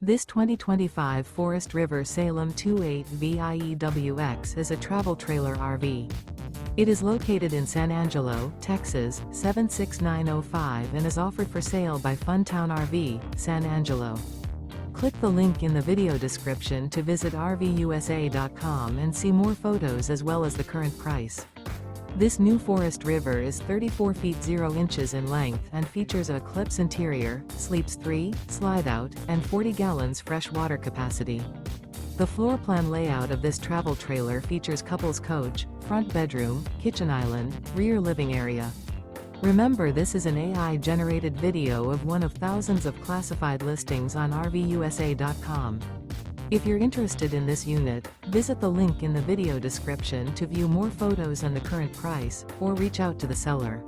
This 2025 Forest River Salem 28 VIEWX is a travel trailer RV. It is located in San Angelo, Texas, 76905 and is offered for sale by Funtown RV, San Angelo. Click the link in the video description to visit RVUSA.com and see more photos as well as the current price. This new Forest River is 34 feet 0 inches in length and features a ECLIPSE interior, sleeps 3, Slideout, and 40 gallons fresh water capacity. The floor plan layout of this travel trailer features couples coach, front bedroom, kitchen island, rear living area. Remember, this is an AI-generated video of one of thousands of classified listings on RVUSA.com. If you're interested in this unit, visit the link in the video description to view more photos and the current price, or reach out to the seller.